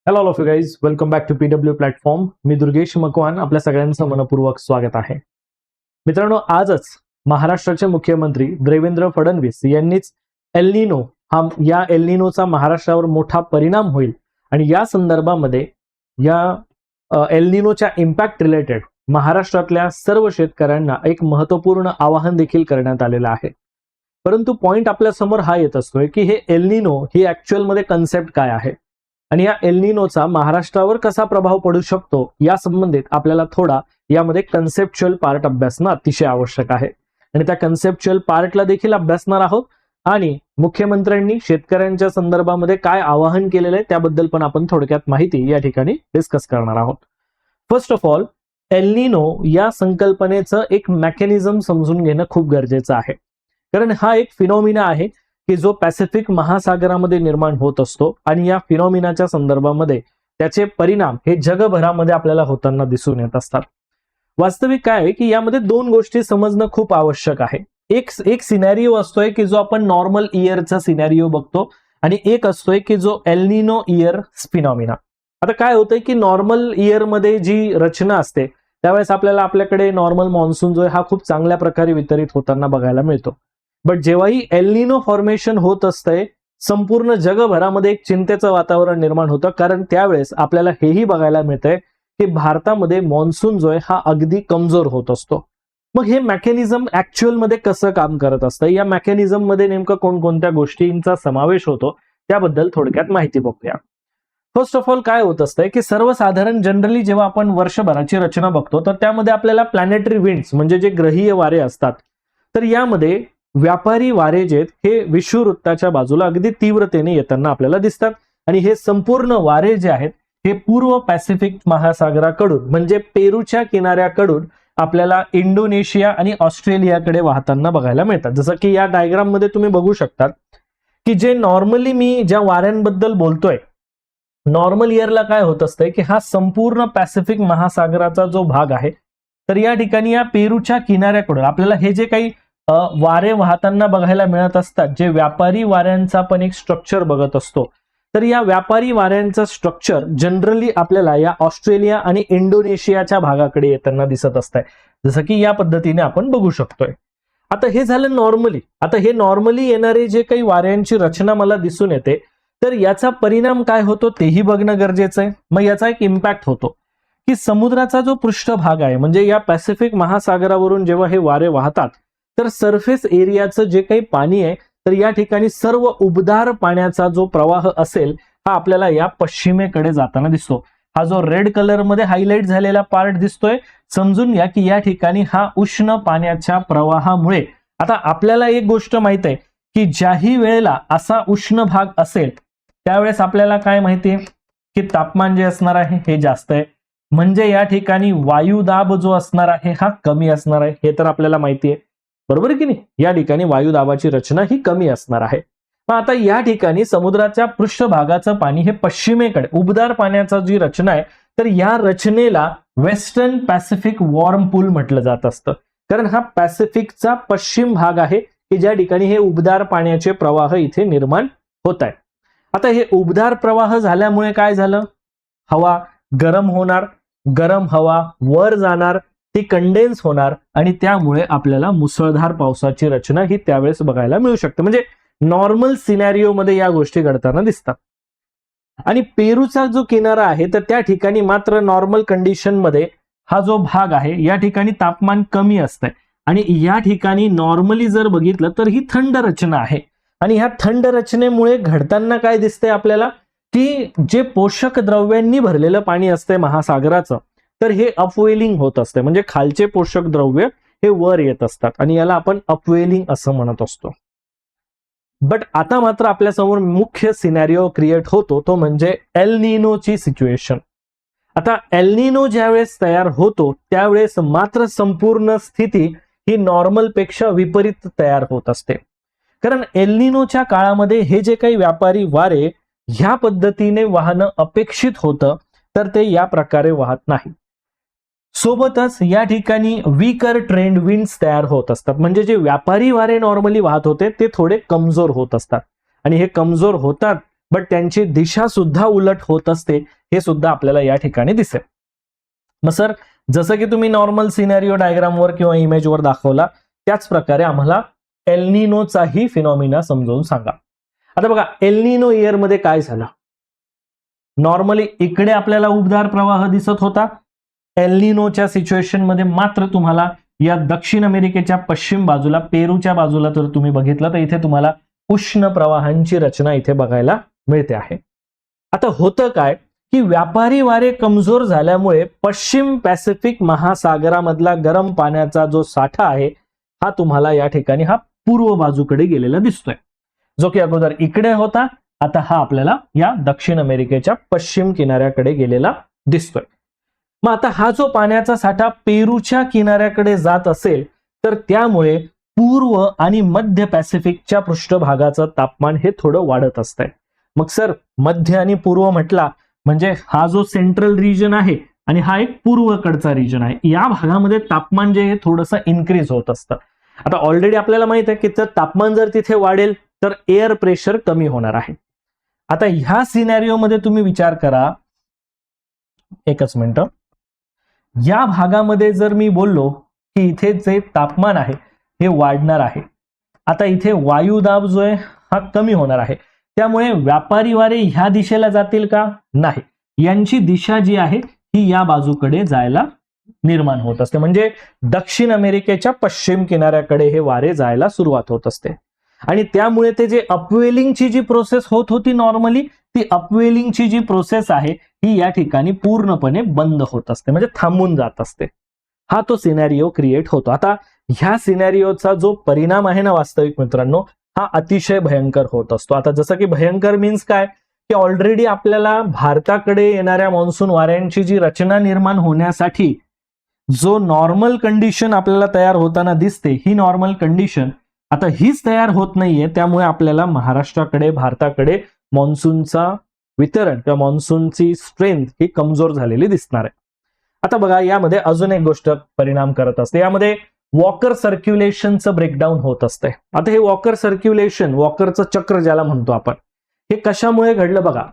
Hello all of you guys, welcome back to PW platform. मी दुर्गेश मकवान, आपल्या सगळ्यांचं मनपूर्वक स्वागत आहे. मित्रांनो, आजच महाराष्ट्राचे मुख्यमंत्री देवेंद्र फडणवीस यांनीच एल्निनो या एल्निनोचा महाराष्ट्रावर मोठा परिणाम होईल आणि या संदर्भामध्ये या एल्निनोच्या इम्पॅक्ट रिलेटेड महाराष्ट्रातल्या सर्व शेतकऱ्यांना एक महत्वपूर्ण आवाहन देखील करण्यात आलेलं आहे. परंतु पॉइंट आपल्या समोर हा येत असतोय की हे एल्निनो ही ऍक्च्युअल मध्ये कन्सेप्ट काय आहे आणि या एल्निनोचा महाराष्ट्रावर कसा प्रभाव पडू शकतो या संबंधित आपल्याला थोडा यामध्ये कन्सेप्च्युअल पार्ट अभ्यासणं अतिशय आवश्यक आहे आणि त्या कन्सेप्च्युअल पार्टला देखील अभ्यासणार आहोत आणि मुख्यमंत्र्यांनी शेतकऱ्यांच्या संदर्भामध्ये काय आवाहन केलेलं आहे त्याबद्दल पण आपण थोडक्यात माहिती या ठिकाणी डिस्कस करणार आहोत. फर्स्ट ऑफ ऑल, एल्निनो या संकल्पनेचं एक मेकॅनिझम समजून घेणं खूप गरजेचं आहे, कारण हा एक फिनॉमिना आहे की जो पॅसिफिक महासागरामध्ये निर्माण होत असतो आणि या फिनॉमिनाच्या संदर्भामध्ये त्याचे परिणाम हे जगभरामध्ये आपल्याला होताना दिसून येत असतात. वास्तविक काय आहे की यामध्ये दोन गोष्टी समजणं खूप आवश्यक आहे. एक सिनॅरिओ असतोय की जो आपण नॉर्मल इयरचा सिनॅरिओ बघतो आणि एक असतोय की जो एल्निनो इयर फिनॉमिना. आता काय होतंय की नॉर्मल इयर मध्ये जी रचना असते त्यावेळेस आपल्याकडे नॉर्मल मॉन्सून जो आहे हा खूप चांगल्या प्रकारे वितरित होताना बघायला मिळतो. बट जेव्हाही एल्निनो फॉर्मेशन होत असतंय संपूर्ण जगभरामध्ये एक चिंतेचं वातावरण निर्माण होतं, कारण त्यावेळेस आपल्याला हेही बघायला मिळतंय की भारतामध्ये मॉन्सून जो आहे हा अगदी कमजोर होत असतो. मग हे मेकॅनिझम ऍक्च्युअल मध्ये कसं काम करत असतं, या मेकॅनिझम मध्ये नेमकं कोणकोणत्या गोष्टींचा समावेश होतो त्याबद्दल थोडक्यात माहिती बघूया. फर्स्ट ऑफ ऑल काय होत असतंय की सर्वसाधारण जनरली जेव्हा आपण वर्षभराची रचना बघतो तर त्यामध्ये आपल्याला प्लॅनेटरी विंड्स म्हणजे जे ग्रहीय वारे असतात तर यामध्ये व्यापारी वारे जे हे विषुववृत्ताच्या बाजूला अगदी तीव्रतेने येताना आपल्याला दिसतात आणि हे संपूर्ण वारे जे आहेत हे पूर्व पॅसिफिक महासागराकडून म्हणजे पेरूच्या किनाऱ्याकडून आपल्याला इंडोनेशिया आणि ऑस्ट्रेलियाकडे वाहताना बघायला मिळतात. जसं की या डायग्राम मध्ये तुम्ही बघू शकता की जे नॉर्मली मी ज्या वाऱ्यांबद्दल बोलतोय, नॉर्मल इयरला काय होत असतंय की हा संपूर्ण पॅसिफिक महासागराचा जो भाग आहे तर या ठिकाणी या पेरूच्या किनाऱ्याकडून आपल्याला हे जे काही वारे वाहताना बघायला मिळत असतात, जे व्यापारी वाऱ्यांचा पण एक स्ट्रक्चर बघत असतो, तर या व्यापारी वाऱ्यांचं स्ट्रक्चर जनरली आपल्याला या ऑस्ट्रेलिया आणि इंडोनेशियाच्या भागाकडे येताना दिसत असतंय, जसं की या पद्धतीने आपण बघू शकतोय. आता हे झालं नॉर्मली. आता हे नॉर्मली येणारे जे काही वाऱ्यांची रचना मला दिसून येते तर याचा परिणाम काय होतो तेही बघणं गरजेचं आहे. मग याचा एक इम्पॅक्ट होतो की समुद्राचा जो पृष्ठभाग आहे म्हणजे या पॅसिफिक महासागरावरून जेव्हा हे वारे वाहतात तर सरफेस एरियाचं जे काही पाणी आहे तर या ठिकाणी सर्व उबदार पाण्याचा जो प्रवाह असेल हा आपल्याला या पश्चिमेकडे जाताना दिसतो. हा जो रेड कलर मध्ये हायलाइट झालेला पार्ट दिसतोय, समजून घ्या की या ठिकाणी हा उष्ण पाण्याच्या प्रवाहामुळे. आता आपल्याला एक गोष्ट माहित आहे की ज्याही वेळेला असा उष्ण भाग असेल त्यावेळेस आपल्याला काय माहितीये की तापमान जे असणार आहे हे जास्त आहे, म्हणजे या ठिकाणी वायुदाब जो असणार आहे हा कमी असणार आहे, हे तर आपल्याला माहिती आहे, बरोबर की नाही. या ठिकाणी वायुदाबाची रचना ही कमी असणार आहे. पण आता या ठिकाणी समुद्राच्या पृष्ठभागाचं पाणी हे पश्चिमेकडे उबदार पाण्याचा जी रचना आहे तर या रचनेला वेस्टर्न पॅसिफिक वॉर्म पूल म्हटलं जात असतं, कारण हा पॅसिफिकचा पश्चिम भाग आहे की ज्या ठिकाणी हे उबदार पाण्याचे प्रवाह इथे निर्माण होत आहेत. आता हे उबदार प्रवाह झाल्यामुळे काय झालं, हवा गरम होणार, गरम हवा वर जाणार, ती कंडेन्स होणार आणि त्यामुळे आपल्याला मुसळधार पावसाची रचना ही त्यावेळेस बघायला मिळू शकते. म्हणजे नॉर्मल सिनॅरिओ मध्ये या गोष्टी घडताना दिसतात. आणि पेरूचा जो किनारा आहे तर त्या ठिकाणी मात्र नॉर्मल कंडिशन मध्ये हा जो भाग आहे या ठिकाणी तापमान कमी असतंय आणि या ठिकाणी नॉर्मली जर बघितलं तर ही थंड रचना आहे आणि ह्या थंड रचनेमुळे घडताना काय दिसतंय आपल्याला की जे पोषक द्रव्यांनी भरलेलं पाणी असतंय महासागराचं तर हे अपवेलिंग होत असते, म्हणजे खालचे पोषक द्रव्य हे वर येत असतात आणि याला आपण अपवेलिंग असं म्हणत असतो. बट आता मात्र आपल्यासमोर मुख्य सिनॅरिओ क्रिएट होतो तो म्हणजे एल्निनोची सिच्युएशन. आता एल्निनो ज्यावेळेस तयार होतो त्यावेळेस मात्र संपूर्ण स्थिती ही नॉर्मल पेक्षा विपरीत तयार होत असते, कारण एल्निनोच्या काळामध्ये हे जे काही व्यापारी वारे ह्या पद्धतीने वाहनं अपेक्षित होतं तर ते या प्रकारे वाहत नाही. सोबतच या ठिकाणी वीकर ट्रेंड विंड्स तयार होत असतात, म्हणजे जे व्यापारी वारे नॉर्मली वाहत होते ते थोडे कमजोर होत असतात आणि हे कमजोर होतात बट त्यांची दिशा सुद्धा उलट होत असते, हे सुद्धा आपल्याला या ठिकाणी दिसेल. मग सर, जसं की तुम्ही नॉर्मल सिनेरिओ डायग्रामवर किंवा इमेजवर दाखवला, त्याच प्रकारे आम्हाला एल्निनोचाही फिनॉमिना समजावून सांगा. आता बघा, एल्निनो इयर मध्ये काय झालं? नॉर्मली इकडे आपल्याला उबदार प्रवाह दिसत होता. एल्निनोच्या सिच्युएशन मध्ये मात्र तुम्हाला या दक्षिण अमेरिकेच्या पश्चिम बाजूला, पेरूच्या बाजूला जर तुम्ही बघितलं तर इथे तुम्हाला उष्ण प्रवाहांची रचना इथे बघायला मिळते आहे. आता होतं काय की व्यापारी वारे कमजोर झाल्यामुळे पश्चिम पॅसिफिक महासागरामधला गरम पाण्याचा जो साठा आहे हा तुम्हाला या ठिकाणी हा पूर्व बाजूकडे गेलेला दिसतोय, जो की अगोदर इकडे होता, आता हा आपल्याला या दक्षिण अमेरिकेच्या पश्चिम किनाऱ्याकडे गेलेला दिसतोय. मग आता हा जो पाण्याचा साठा पेरूच्या किनाऱ्याकडे जात असेल तर त्यामुळे पूर्व आणि मध्य पॅसिफिकच्या पृष्ठभागाचं तापमान हे थोडं वाढत असतंय. मग सर, मध्य आणि पूर्व म्हटला म्हणजे हा जो सेंट्रल रिजन आहे आणि हा एक पूर्वकडचा रिजन आहे, या भागामध्ये तापमान जे आहे थोडंसं इन्क्रीज होत असतं. आता ऑलरेडी आपल्याला माहित आहे की जर तापमान जर तिथे वाढेल तर एअर प्रेशर कमी होणार आहे. आता ह्या सिनॅरिओमध्ये तुम्ही विचार करा, एकच मिनिट, या भागामध्ये जर मी बोललो की इथे जे तापमान आहे हे वाढणार आहे, आता इथे वायुदाब जो आहे हा कमी होणार आहे, त्यामुळे व्यापारी वारे ह्या दिशेला जातील का? नाही, यांची दिशा जी आहे ही या बाजूकडे जायला निर्माण होत असते, म्हणजे दक्षिण अमेरिकेच्या पश्चिम किनाऱ्याकडे हे वारे जायला सुरुवात होत असते. आणि त्यामुळे ते जे अपवेलिंगची जी प्रोसेस होत होती नॉर्मली, ती अपवेलिंगची जी प्रोसेस आहे ही या ठिकाणी पूर्णपणे बंद होत असते, म्हणजे थांबून जात असते. हा तो सिनॅरिओ क्रिएट होतो. आता ह्या सिनॅरिओचा जो परिणाम आहे ना वास्तविक मित्रांनो, हा अतिशय भयंकर होत असतो. आता जसं की भयंकर मीन्स काय की ऑलरेडी आपल्याला भारताकडे येणाऱ्या मॉन्सून वाऱ्यांची जी रचना निर्माण होण्यासाठी जो नॉर्मल कंडिशन आपल्याला तयार होताना दिसते, ही नॉर्मल कंडिशन आता हीच तयार होत नाहीये. त्यामुळे आपल्याला महाराष्ट्राकडे, भारताकडे मॉन्सूनचा वितरण किंवा मॉन्सूनची स्ट्रेंथ ही कमजोर झालेली दिसणार आहे. आता बघा, यामध्ये अजून एक गोष्ट परिणाम करत असते, यामध्ये वॉकर सर्क्युलेशनचं ब्रेकडाऊन होत असते. आता हे वॉकर सर्क्युलेशन, वॉकरचं चक्र ज्याला म्हणतो आपण, हे कशामुळे घडलं बघा.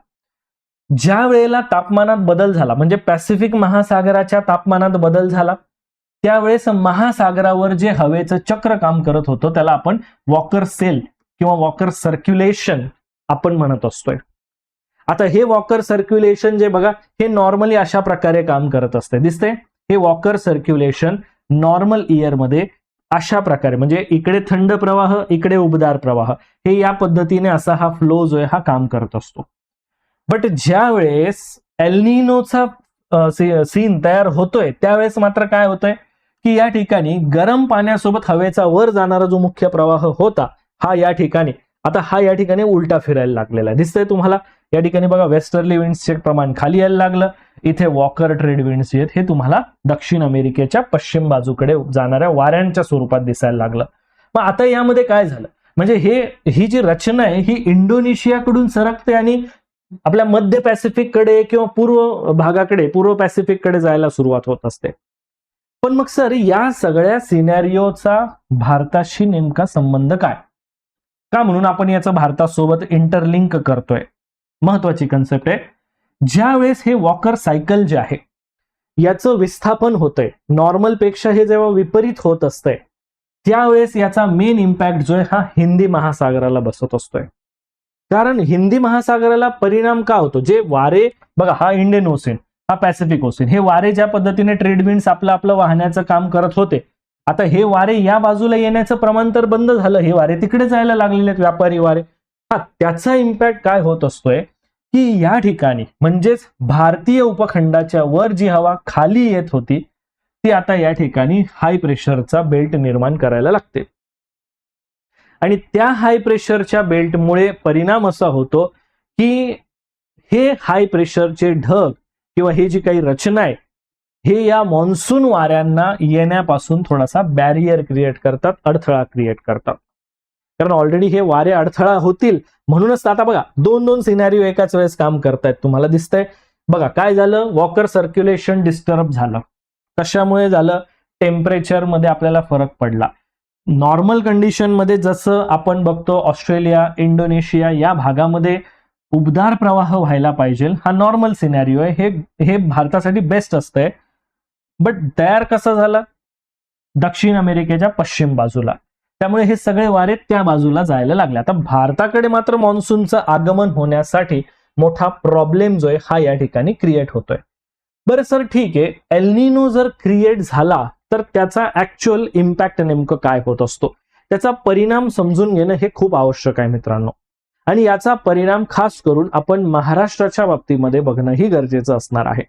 ज्या वेळेला तापमानात बदल झाला, म्हणजे पॅसिफिक महासागराच्या तापमानात बदल झाला, त्यावेळेस महासागरावर जे हवेचं चक्र काम करत होतं त्याला आपण वॉकर सेल किंवा वॉकर सर्क्युलेशन आपण म्हणत असतोय. आता हे वॉकर सर्क्युलेशन जे बघा, हे नॉर्मली अशा प्रकारे काम करत असते, दिसते. हे वॉकर सर्क्युलेशन नॉर्मल इयर मध्ये अशा प्रकारे, म्हणजे इकडे थंड प्रवाह, इकडे उबदार प्रवाह, हे या पद्धतीने असा हा फ्लो जो आहे हा काम करत असतो. बट ज्या वेळेस एल्निनोचा सीन तयार होतोय त्यावेळेस मात्र काय होतंय की या ठिकाणी गरम पाण्यासोबत हवेचा वर जाणारा जो मुख्य प्रवाह होता हा या ठिकाणी उलटा फिरायला लागलेला आहे, दिसतंय तुम्हाला. या ठिकाणी बघा, वेस्टर्ली विंड्सचे प्रमाण खाली यायला लागलं. इथे वॉकर ट्रेड विंड्स आहेत हे तुम्हाला दक्षिण अमेरिकेच्या पश्चिम बाजूकडे जाणाऱ्या वाऱ्यांच्या स्वरूपात दिसायला लागलं. मग आता यामध्ये काय झालं, म्हणजे ही जी रचना आहे ही इंडोनेशियाकडून सरकते आणि आपल्या मध्य पॅसिफिककडे किंवा पूर्व पॅसिफिककडे जायला सुरुवात होत असते. पण मग सर, या सगळ्या सिनॅरिओचा भारताशी नेमका संबंध काय का, म्हणून आपण याचा भारतासोबत इंटरलिंक करतोय. महत्वाची कन्सेप्ट आहे. ज्या वेळेस हे वॉकर सायकल जे आहे याचं विस्थापन होतंय, नॉर्मल पेक्षा हे जेव्हा विपरीत होत असतंय, त्यावेळेस याचा मेन इम्पॅक्ट जो आहे हा हिंदी महासागराला बसत असतोय. कारण हिंदी महासागराला परिणाम का होतो, जे वारे बघा, हा इंडियन ओशन, हा पॅसिफिक ओशन, हे वारे ज्या पद्धतीने ट्रेड विंड्स आपलं वाहण्याचं काम करत होते, आता हे वारे या बाजूला येण्याचं प्रमाण तर बंद झालं, हे वारे तिकडे जायला लागलेले आहेत, व्यापारी वारे. त्याचा इम्पॅक्ट काय होत असतोय की या ठिकाणी म्हणजेच भारतीय उपखंडाच्या वर जी हवा खाली येत होती ती आता या ठिकाणी हाय प्रेशरचा बेल्ट निर्माण करायला लागते. आणि त्या हाय प्रेशरच्या बेल्टमुळे परिणाम असा होतो की हे हाय प्रेशरचे ढग किंवा हे जी काही रचना आहे हे या मॉन्सून वाऱ्यांना येण्यापासून थोडासा बॅरियर क्रिएट करतात, अडथळा क्रिएट करतात. कारण ऑलरेडी हे वारे अडथळा होतील म्हणूनच आता बघा, दोन सिनॅरिओ एकाच वेळेस काम करतायत, तुम्हाला दिसतंय. बघा काय झालं, वॉकर सर्क्युलेशन डिस्टर्ब झालं. कशामुळे झालं, टेम्परेचर मध्ये आपल्याला फरक पडला. नॉर्मल कंडिशन मध्ये जसं आपण बघतो ऑस्ट्रेलिया, इंडोनेशिया या भागामध्ये उबदार प्रवाह व्हायला पाहिजे, हा नॉर्मल सिनॅरिओ आहे, हे भारतासाठी बेस्ट असतंय. बट तयार कसं झालं? दक्षिण अमेरिकेच्या पश्चिम बाजूला. त्यामुळे हे सगळे वारे त्या बाजूला जायला लागले. आता भारताकडे मात्र मान्सूनचं आगमन होण्यासाठी मोठा प्रॉब्लेम जो आहे हा या ठिकाणी क्रिएट होतोय. बरं सर, ठीक आहे, एल निनो जर क्रिएट झाला तर त्याचा ऍक्च्युअल इम्पॅक्ट नेमकं काय होत असतो, त्याचा परिणाम समजून घेणं हे खूप आवश्यक आहे मित्रांनो. आणि याचा परिणाम खास करून आपण महाराष्ट्राच्या बाबतीमध्ये बघणंही गरजेचं असणार आहे.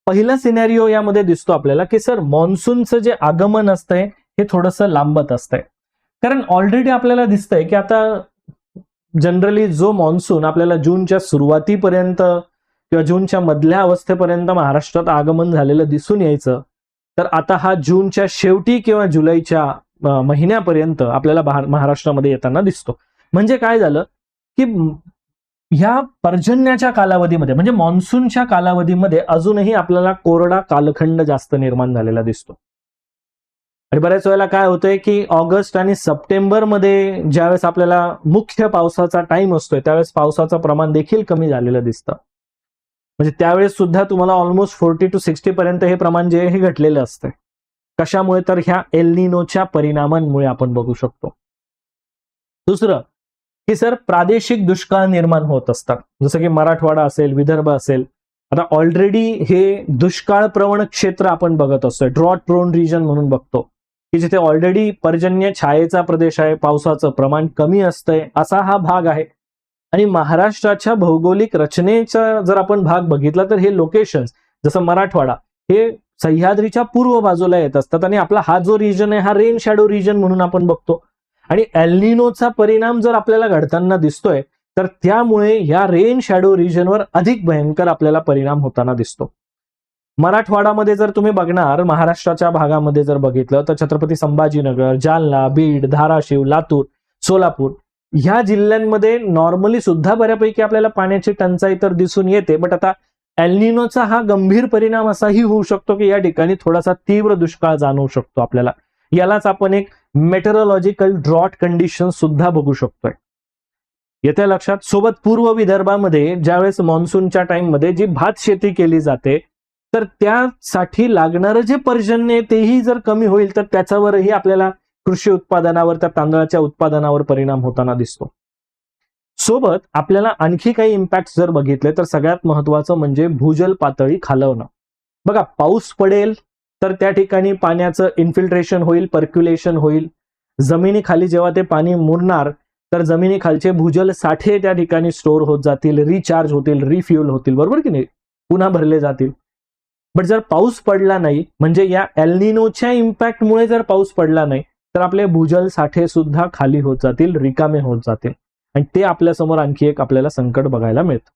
पहिला सिनॅरिओ यामध्ये दिसतो आपल्याला की सर मान्सूनचं जे आगमन असतंय हे थोडंसं लांबत असतंय. कारण ऑलरेडी आपल्याला दिसतंय की आता जनरली जो मान्सून आपल्याला जूनच्या सुरुवातीपर्यंत किंवा जूनच्या मधल्या अवस्थेपर्यंत महाराष्ट्रात आगमन झालेलं दिसून यायचं, तर आता हा जूनच्या शेवटी किंवा जुलैच्या महिन्यापर्यंत आपल्याला महाराष्ट्रामध्ये येताना दिसतो. म्हणजे काय झालं की ह्या पर्जन्याच्या कालावधीमध्ये म्हणजे मान्सूनच्या कालावधीमध्ये अजूनही आपल्याला कोरडा कालखंड जास्त निर्माण झालेला दिसतो. आणि बऱ्याच वेळेला काय होतंय की ऑगस्ट आणि सप्टेंबर मध्ये ज्यावेळेस आपल्याला मुख्य पावसाचा टाइम असतोय त्यावेळेस पावसाचं प्रमाण देखील कमी झालेलं दिसतं. म्हणजे त्यावेळेस सुद्धा तुम्हाला ऑलमोस्ट 40 to 60 पर्यंत हे प्रमाण जे हे घटलेलं असतंय. कशामुळे? तर ह्या एल निनोच्या परिणामांमुळे आपण बघू शकतो. दुसरं की सर प्रादेशिक दुष्काळ निर्माण होत असतात, जसं की मराठवाडा असेल, विदर्भ असेल. आता ऑलरेडी हे दुष्काळ प्रवण क्षेत्र आपण बघत असतोय, ड्रॉट प्रोन रिजन म्हणून बघतो, की जिथे ऑलरेडी पर्जन्य छायेचा प्रदेश आहे, पावसाचं प्रमाण कमी असतंय, असा हा भाग आहे. आणि महाराष्ट्राच्या भौगोलिक रचनेचा जर आपण भाग बघितला तर हे लोकेशन्स जसं मराठवाडा हे सह्याद्रीच्या पूर्व बाजूला येत असतात. आणि आपला हा जो रिजन आहे हा रेन शॅडो रिजन म्हणून आपण बघतो. आणि एल निनोचा परिणाम जर आपल्याला घडताना दिसतोय तर त्यामुळे या रेन शॅडो रिजनवर अधिक भयंकर आपल्याला परिणाम होताना दिसतो. मराठवाडामध्ये जर तुम्ही बघणार, महाराष्ट्राच्या भागामध्ये जर बघितलं तर छत्रपती संभाजीनगर, जालना, बीड, धाराशिव, लातूर, सोलापूर ह्या जिल्ह्यांमध्ये नॉर्मली सुद्धा बऱ्यापैकी आपल्याला पाण्याची टंचाई तर दिसून येते. बट आता एल निनोचा हा गंभीर परिणाम असाही होऊ शकतो की या ठिकाणी थोडासा तीव्र दुष्काळ जाणवू शकतो आपल्याला. यालाच आपण एक मेटेरोलॉजिकल ड्रॉट कंडिशन सुद्धा बघू शकतोय. येत्या लक्षात. सोबत पूर्व विदर्भामध्ये ज्यावेळेस मान्सूनच्या टाइममध्ये जी भात शेती केली जाते तर त्यासाठी लागणारं जे पर्जन्य आहे तेही जर कमी होईल तर त्याच्यावरही आपल्याला कृषी उत्पादनावर, त्या तांदळाच्या उत्पादनावर परिणाम होताना दिसतो. सोबत आपल्याला आणखी काही इम्पॅक्ट जर बघितले तर सगळ्यात महत्वाचं म्हणजे भूजल पातळी खालवणं. बघा, पाऊस पडेल तर त्या ठिकाणी पाण्याचं इन्फिल्ट्रेशन होईल, पर्क्युलेशन होईल. जमिनीखाली जेव्हा ते पाणी मुरणार तर जमिनीखालचे भूजल साठे त्या ठिकाणी स्टोअर होत जातील, रिचार्ज होतील, रिफ्युल होतील, बरोबर की नाही, पुन्हा भरले जातील. बट जर पाऊस पडला नाही, म्हणजे या एल निनोच्या इम्पॅक्टमुळे जर पाऊस पडला नाही तर आपले भूजल साठे सुद्धा खाली होत जातील, रिकामे होत जातील. आणि ते आपल्यासमोर आणखी एक आपल्याला संकट बघायला मिळतं,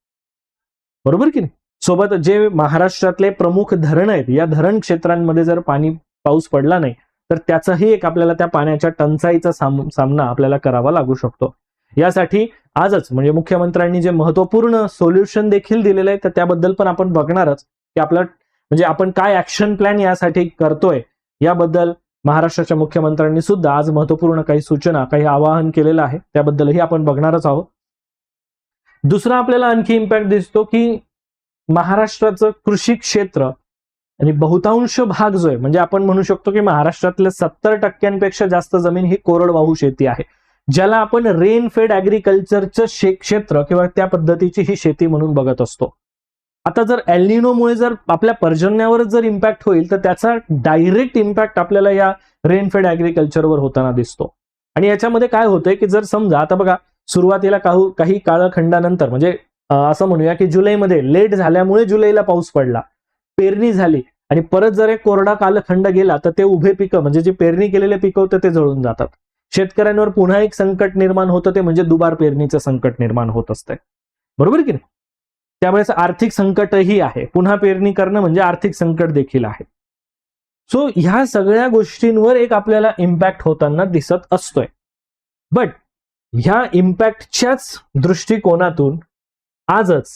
बरोबर की नाही. सोबत जे महाराष्ट्रातले प्रमुख धरण आहेत या धरण क्षेत्रांमध्ये जर पाऊस पडला नाही तर त्याचाही एक आपल्याला त्या पाण्याच्या टंचाईचा सामना आपल्याला करावा लागू शकतो. यासाठी आजच म्हणजे मुख्यमंत्र्यांनी जे महत्वपूर्ण सोल्युशन देखील दिलेलं आहे तर त्याबद्दल पण आपण बघणारच की आपला म्हणजे आपण काय ऍक्शन प्लॅन यासाठी करतोय याबद्दल महाराष्ट्राच्या मुख्यमंत्र्यांनी सुद्धा आज महत्वपूर्ण काही सूचना, काही आवाहन केलेलं आहे, त्याबद्दलही आपण बघणारच आहोत. दुसरा आपल्याला आणखी इम्पॅक्ट दिसतो की महाराष्ट्राचं कृषी क्षेत्र आणि बहुतांश भाग जो आहे म्हणजे आपण म्हणू शकतो की महाराष्ट्रातल्या 70% जास्त जमीन ही कोरडवाहू शेती आहे, ज्याला आपण रेन फेड ऍग्रिकल्चरचं क्षेत्र किंवा त्या पद्धतीची ही शेती म्हणून बघत असतो. आता जर एल निनोमुळे जर आपल्या पर्जन्यावरच जर इम्पॅक्ट होईल तर त्याचा डायरेक्ट इम्पॅक्ट आपल्याला या रेन फेड ऍग्रिकल्चरवर होताना दिसतो. आणि याच्यामध्ये काय होतंय की जर समजा आता बघा सुरुवातीला काही कालखंडानंतर म्हणजे असं म्हणूया की जुलैमध्ये लेट झाल्यामुळे जुलैला पाऊस पडला, पेरणी झाली आणि परत जर एक कोरडा कालखंड गेला तर ते उभे पिकं म्हणजे जे पेरणी केलेले पिकं होतं ते जळून जातात. शेतकऱ्यांवर पुन्हा एक संकट निर्माण होतं, ते म्हणजे दुबार पेरणीचं संकट निर्माण होत असतंय, बरोबर की नाही. त्यावेळेस आर्थिक संकटही आहे, पुन्हा पेरणी करणं म्हणजे आर्थिक संकट देखील आहे. सो ह्या सगळ्या गोष्टींवर एक आपल्याला इम्पॅक्ट होताना दिसत असतोय. बट ह्या इम्पॅक्टच्याच दृष्टिकोनातून आजच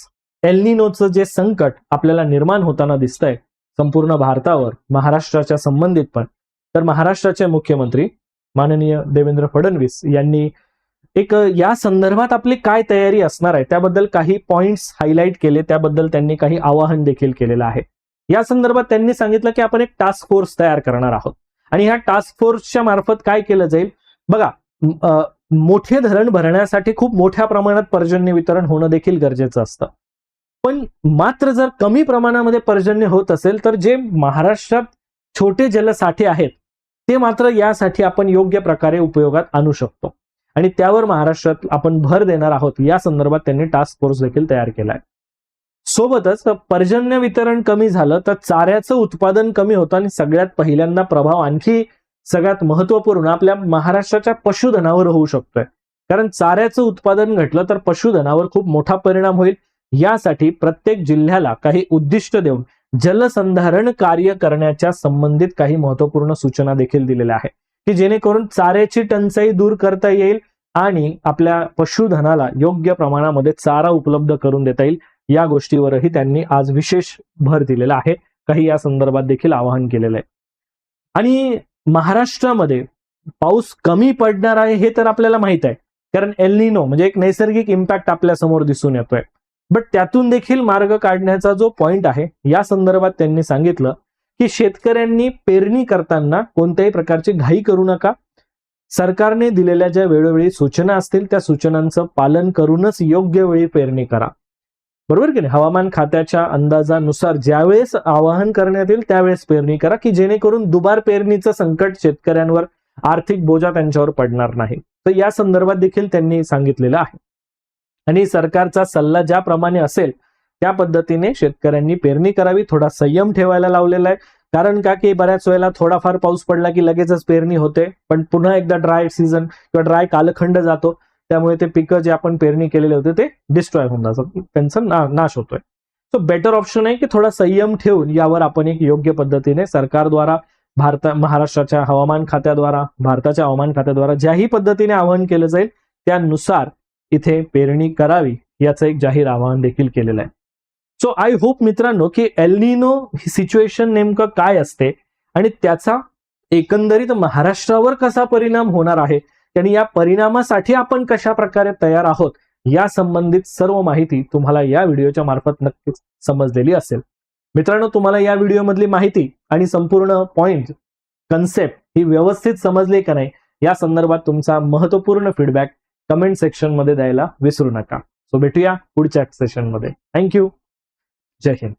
एल निनोचं जे संकट आपल्याला निर्माण होताना दिसतंय संपूर्ण भारतावर, महाराष्ट्राच्या संबंधित पण, तर महाराष्ट्राचे मुख्यमंत्री माननीय देवेंद्र फडणवीस यांनी एक या संदर्भात आपली काय तयारी असणार आहे त्याबद्दल काही पॉइंट्स हायलाईट केले, त्याबद्दल त्यांनी काही आवाहन देखील केलेलं आहे. या संदर्भात त्यांनी सांगितलं की आपण एक टास्क फोर्स तयार करणार आहोत आणि ह्या टास्क फोर्सच्या मार्फत काय केलं जाईल बघा, मोठे धरण भरण्यासाठी खूप मोठ्या प्रमाणात पर्जन्य वितरण होणं देखील गरजेचं असतं, पण मात्र जर कमी प्रमाणामध्ये पर्जन्य होत असेल तर जे महाराष्ट्रात छोटे जलसाठे आहेत ते मात्र यासाठी आपण योग्य प्रकारे उपयोगात आणू शकतो आणि त्यावर महाराष्ट्रात आपण भर देणार आहोत. या संदर्भात त्यांनी टास्क फोर्स देखील तयार केलाय. सोबतच पर्जन्य वितरण कमी झालं तर चाऱ्याचं उत्पादन कमी होतं आणि सगळ्यात पहिल्यांदा प्रभाव आणखी सगळ्यात महत्वपूर्ण आपल्या महाराष्ट्राच्या पशुधनावर होऊ शकतोय, कारण चाऱ्याचं उत्पादन घटलं तर पशुधनावर खूप मोठा परिणाम होईल. यासाठी प्रत्येक जिल्ह्याला काही उद्दिष्ट देऊन जलसंधारण कार्य करण्याच्या संबंधित काही महत्वपूर्ण सूचना देखील दिलेल्या आहेत की जेणेकरून चाऱ्याची टंचाई दूर करता येईल आणि आपल्या पशुधनाला योग्य प्रमाणामध्ये चारा उपलब्ध करून देता येईल. या गोष्टीवरही त्यांनी आज विशेष भर दिलेला आहे, काही या संदर्भात देखील आवाहन केलेलं आहे. आणि महाराष्ट्रामध्ये पाऊस कमी पडणार आहे हे तर आपल्याला माहित आहे, कारण एल निनो म्हणजे एक नैसर्गिक इम्पॅक्ट आपल्या समोर दिसून येतोय, बट त्यातून देखील मार्ग काढण्याचा जो पॉइंट आहे या संदर्भात त्यांनी सांगितलं की शेतकऱ्यांनी पेरणी करताना कोणत्याही प्रकारची घाई करू नका. सरकारने दिलेल्या ज्या वेळोवेळी सूचना असतील त्या सूचनांचं पालन करूनच योग्य वेळी पेरणी करा. बरोबर की नाही? हवामान खात्याच्या अंदाजानुसार ज्यावेळेस आवाहन करण्यात येईल त्यावेळेस पेरणी करा की जेणेकरून दुबार पेरणीचं संकट शेतकऱ्यांवर, आर्थिक बोजा त्यांच्यावर पडणार नाही. तर या संदर्भात देखील त्यांनी सांगितलेलं आहे आणि सरकारचा सल्ला ज्याप्रमाणे असेल त्या पद्धतीने शेतकऱ्यांनी पेरणी करावी. थोडा संयम ठेवायला लावलेला आहे, कारण का की बऱ्याच वेळेला थोडाफार पाऊस पडला की लगेचच पेरणी होते, पण पुन्हा एकदा ड्राय सीझन किंवा ड्राय कालखंड जातो, त्यामुळे ते पिकं जे आपण पेरणी केलेले होते ते डिस्ट्रॉय होऊन जातात, त्यांचा नाश होतोय. सो बेटर ऑप्शन आहे की थोडा संयम ठेवून यावर आपण एक योग्य पद्धतीने सरकारद्वारा, महाराष्ट्राच्या हवामान खात्याद्वारा, भारताच्या हवामान खात्याद्वारा ज्याही पद्धतीने आवाहन केलं जाईल त्यानुसार इथे पेरणी करावी याचं एक जाहीर आवाहन देखील केलेलं आहे. सो आय होप मित्रांनो की एल निनो ही सिच्युएशन नेमकं काय असते आणि त्याचा एकंदरीत महाराष्ट्रावर कसा परिणाम होणार आहे आणि या परिणामासाठी आपण कशा प्रकारे तयार आहोत या संबंधित सर्व माहिती तुम्हाला या व्हिडिओच्या मार्फत नक्कीच समजलेली असेल. मित्रांनो, तुम्हाला या व्हिडिओमधली माहिती आणि संपूर्ण पॉइंट, कन्सेप्ट ही व्यवस्थित समजली का नाही या संदर्भात तुमचा महत्वपूर्ण फीडबॅक कमेंट सेक्शन मध्ये द्यायला विसरू नका. सो भेटूया पुढच्या सेशन मध्ये. थँक्यू. जय हिंद.